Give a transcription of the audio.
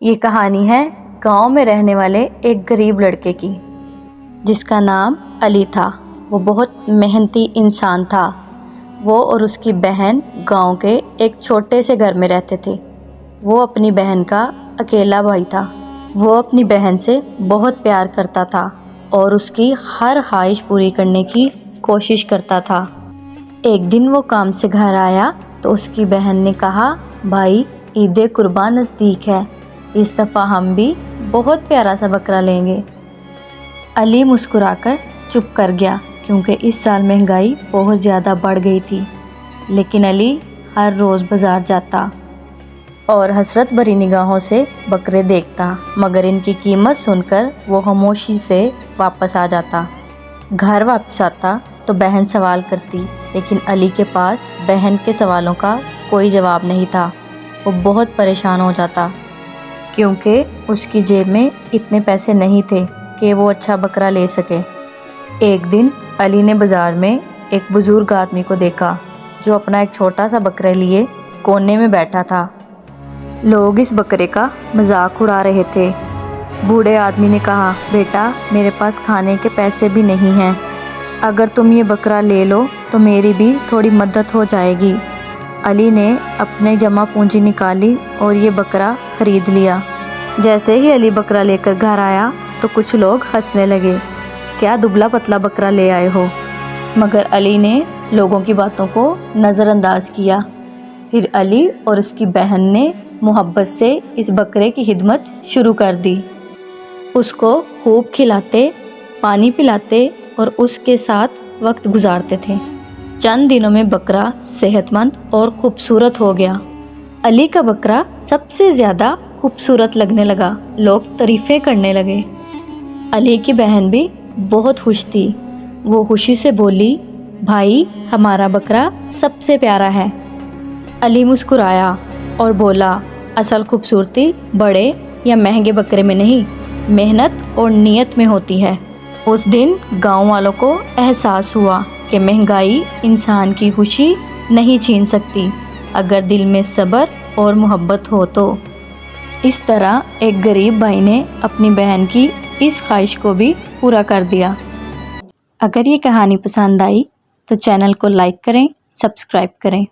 یہ کہانی ہے گاؤں میں رہنے والے ایک غریب لڑکے کی، جس کا نام علی تھا۔ وہ بہت محنتی انسان تھا۔ وہ اور اس کی بہن گاؤں کے ایک چھوٹے سے گھر میں رہتے تھے۔ وہ اپنی بہن کا اکیلا بھائی تھا۔ وہ اپنی بہن سے بہت پیار کرتا تھا اور اس کی ہر خواہش پوری کرنے کی کوشش کرتا تھا۔ ایک دن وہ کام سے گھر آیا تو اس کی بہن نے کہا، بھائی، عید قربان نزدیک ہے، اس دفعہ ہم بھی بہت پیارا سا بکرا لیں گے۔ علی مسکرا کر چپ کر گیا کیونکہ اس سال مہنگائی بہت زیادہ بڑھ گئی تھی، لیکن علی ہر روز بازار جاتا اور حسرت بھری نگاہوں سے بکرے دیکھتا، مگر ان کی قیمت سن کر وہ خاموشی سے واپس آ جاتا۔ گھر واپس آتا تو بہن سوال کرتی، لیکن علی کے پاس بہن کے سوالوں کا کوئی جواب نہیں تھا۔ وہ بہت پریشان ہو جاتا کیونکہ اس کی جیب میں اتنے پیسے نہیں تھے کہ وہ اچھا بکرا لے سکے۔ ایک دن علی نے بازار میں ایک بزرگ آدمی کو دیکھا جو اپنا ایک چھوٹا سا بکرا لیے کونے میں بیٹھا تھا۔ لوگ اس بکرے کا مذاق اڑا رہے تھے۔ بوڑھے آدمی نے کہا، بیٹا، میرے پاس کھانے کے پیسے بھی نہیں ہیں، اگر تم یہ بکرا لے لو تو میری بھی تھوڑی مدد ہو جائے گی۔ علی نے اپنے جمع پونجی نکالی اور یہ بکرا خرید لیا۔ جیسے ہی علی بکرا لے کر گھر آیا تو کچھ لوگ ہنسنے لگے، کیا دبلا پتلا بکرا لے آئے ہو؟ مگر علی نے لوگوں کی باتوں کو نظر انداز کیا۔ پھر علی اور اس کی بہن نے محبت سے اس بکرے کی خدمت شروع کر دی۔ اس کو خوب کھلاتے، پانی پلاتے اور اس کے ساتھ وقت گزارتے تھے۔ چند دنوں میں بکرا صحت مند اور خوبصورت ہو گیا۔ علی کا بکرا سب سے زیادہ خوبصورت لگنے لگا، لوگ تعریفیں کرنے لگے۔ علی کی بہن بھی بہت خوش تھی۔ وہ خوشی سے بولی، بھائی، ہمارا بکرا سب سے پیارا ہے۔ علی مسکرایا اور بولا، اصل خوبصورتی بڑے یا مہنگے بکرے میں نہیں، محنت اور نیت میں ہوتی ہے۔ اس دن گاؤں والوں کو احساس ہوا کہ مہنگائی انسان کی خوشی نہیں چھین سکتی اگر دل میں صبر اور محبت ہو تو۔ اس طرح ایک غریب بھائی نے اپنی بہن کی اس خواہش کو بھی پورا کر دیا۔ اگر یہ کہانی پسند آئی تو چینل کو لائک کریں، سبسکرائب کریں۔